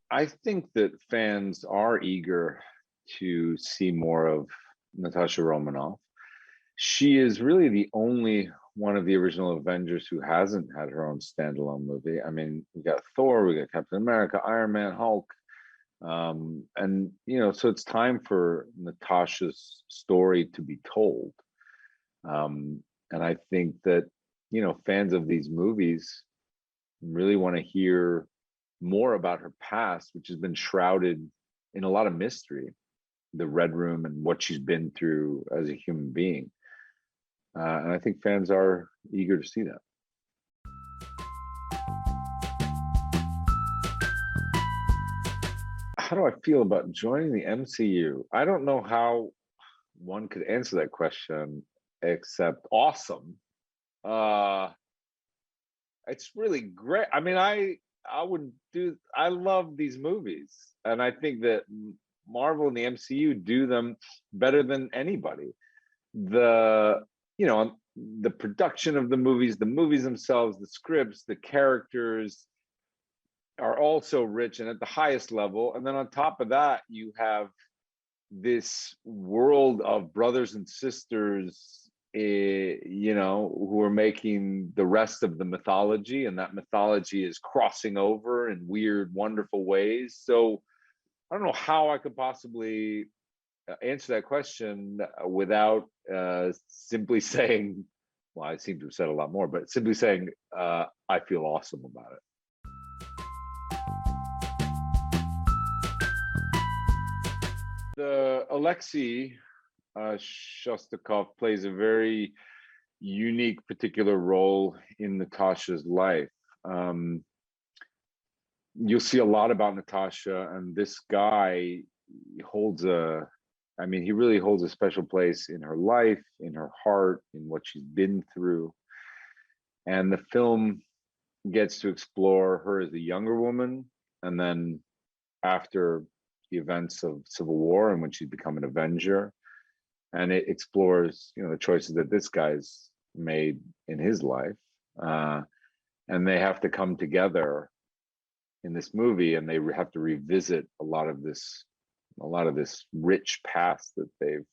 I think that fans are eager to see more of Natasha Romanoff. She is really the only one of the original Avengers who hasn't had her own standalone movie. I mean, we got Thor, we got Captain America, Iron Man, Hulk, and so it's time for Natasha's story to be told. And I think that fans of these movies really want to hear more about her past, which has been shrouded in a lot of mystery, the Red Room and what she's been through as a human being. And I think fans are eager to see that. How do I feel about joining the MCU? I don't know how one could answer that question except awesome. Uh, it's really great. I mean, I would do. I love these movies, and I think that Marvel and the MCU do them better than anybody. The the production of the movies themselves, the scripts, the characters are all so rich and at the highest level. And then on top of that, you have this world of brothers and sisters, who are making the rest of the mythology, and that mythology is crossing over in weird, wonderful ways. So I don't know how I could possibly answer that question without simply saying, well, I seem to have said a lot more, but simply saying, I feel awesome about it. The Alexi Shostakov plays a very unique, particular role in Natasha's life. You'll see a lot about Natasha, and this guy holds he really holds a special place in her life, in her heart, in what she's been through. And the film gets to explore her as a younger woman, and then after the events of Civil War and when she's become an Avenger. And it explores, the choices that this guy's made in his life. And they have to come together in this movie, and they have to revisit a lot of this rich past that they've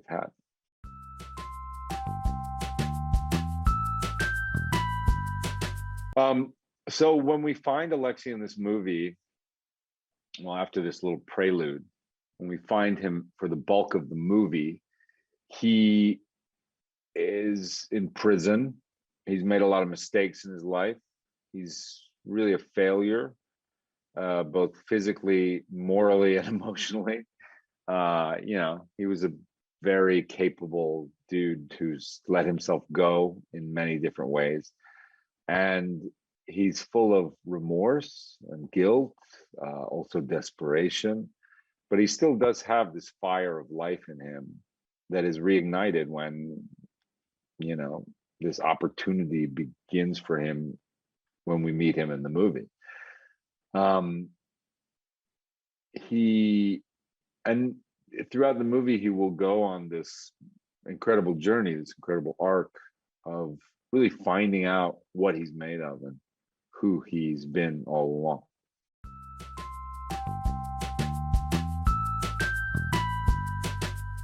had. So when we find Alexi in this movie, well, after this little prelude, when we find him for the bulk of the movie, he is in prison. He's made a lot of mistakes in his life. He's really a failure, both physically, morally, and emotionally. He was a very capable dude who's let himself go in many different ways. And he's full of remorse and guilt, also desperation, but he still does have this fire of life in him that is reignited when, this opportunity begins for him when we meet him in the movie. And throughout the movie, he will go on this incredible journey, this incredible arc of really finding out what he's made of and who he's been all along.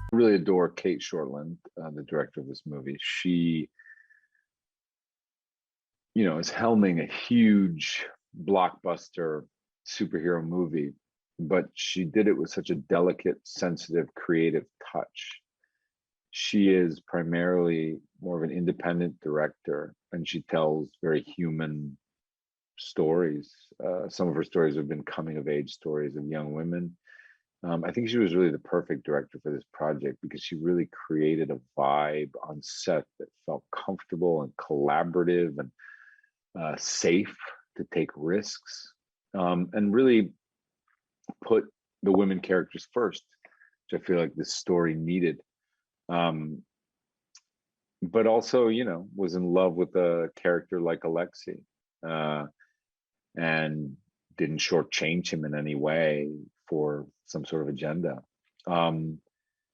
I really adore Kate Shortland, the director of this movie. She, is helming a huge blockbuster superhero movie, but she did it with such a delicate, sensitive, creative touch. She is primarily more of an independent director, and she tells very human stories. Some of her stories have been coming of age stories of young women. I think she was really the perfect director for this project because she really created a vibe on set that felt comfortable and collaborative and safe to take risks, and really put the women characters first, which I feel like this story needed. But also, was in love with a character like Alexi, and didn't shortchange him in any way for some sort of agenda.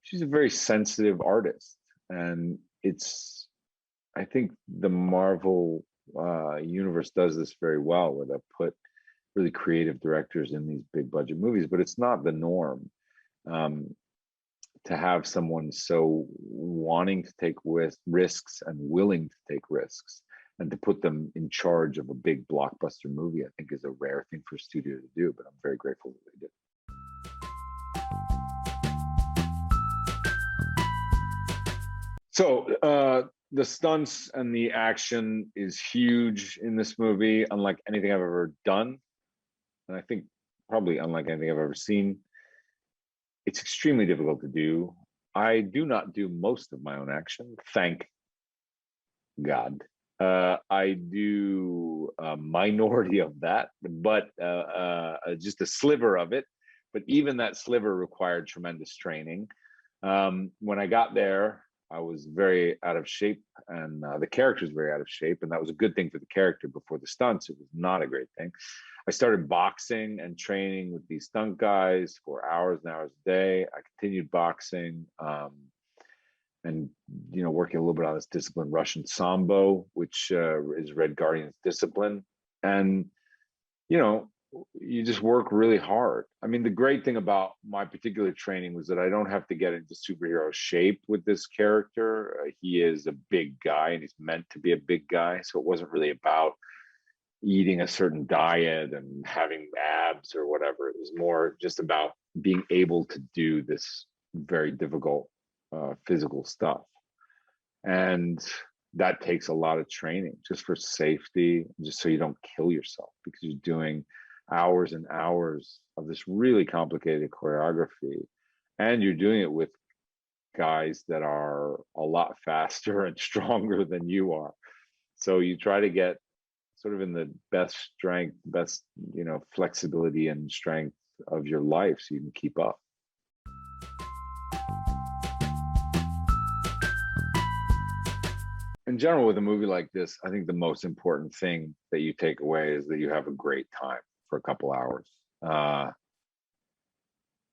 She's a very sensitive artist, and I think the Marvel universe does this very well, where they really creative directors in these big budget movies, but it's not the norm. Um, to have someone so wanting to take risks and willing to take risks and to put them in charge of a big blockbuster movie, I think is a rare thing for a studio to do, but I'm very grateful that they did. So the stunts and the action is huge in this movie, unlike anything I've ever done. And I think probably unlike anything I've ever seen. It's extremely difficult to do. I do not do most of my own action, thank God. I do a minority of that, but just a sliver of it. But even that sliver required tremendous training. When I got there, I was very out of shape, and the character was very out of shape, and that was a good thing for the character. Before the stunts, it was not a great thing. I started boxing and training with these stunt guys for hours and hours a day. I continued boxing, and working a little bit on this discipline, Russian Sambo, which is Red Guardian's discipline. And you just work really hard. I mean, the great thing about my particular training was that I don't have to get into superhero shape with this character. He is a big guy, and he's meant to be a big guy. So it wasn't really about eating a certain diet and having abs or whatever. It was more just about being able to do this very difficult physical stuff. And that takes a lot of training just for safety, just so you don't kill yourself, because you're doing hours and hours of this really complicated choreography. And you're doing it with guys that are a lot faster and stronger than you are. So you try to get sort of in the best strength, best, flexibility and strength of your life so you can keep up. In general, with a movie like this, I think the most important thing that you take away is that you have a great time for a couple hours.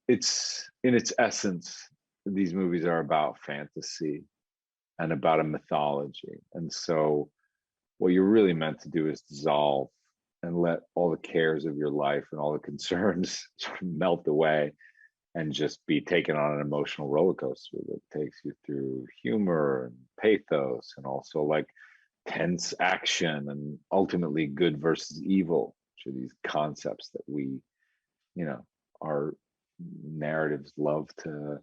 It's in its essence, these movies are about fantasy and about a mythology. And so what you're really meant to do is dissolve and let all the cares of your life and all the concerns sort of melt away and just be taken on an emotional roller coaster that takes you through humor and pathos and also like tense action and ultimately good versus evil, which are these concepts that we, our narratives love to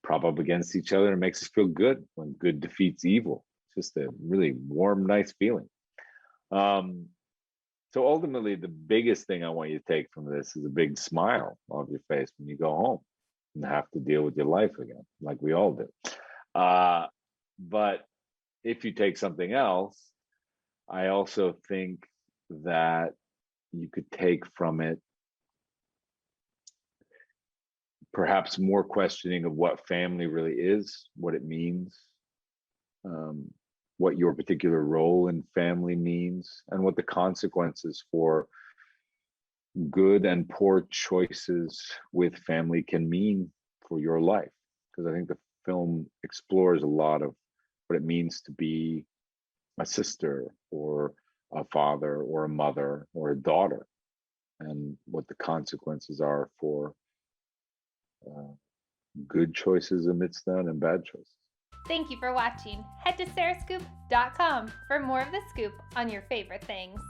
prop up against each other, and it makes us feel good when good defeats evil. It's just a really warm, nice feeling. So ultimately, the biggest thing I want you to take from this is a big smile off your face when you go home and have to deal with your life again, like we all do. But if you take something else, I also think that you could take from it perhaps more questioning of what family really is, what it means, what your particular role in family means, and what the consequences for good and poor choices with family can mean for your life. Because I think the film explores a lot of what it means to be a sister or a father or a mother or a daughter, and what the consequences are for good choices amidst that and bad choices. Thank you for watching. Head to sarahscoop.com for more of the scoop on your favorite things.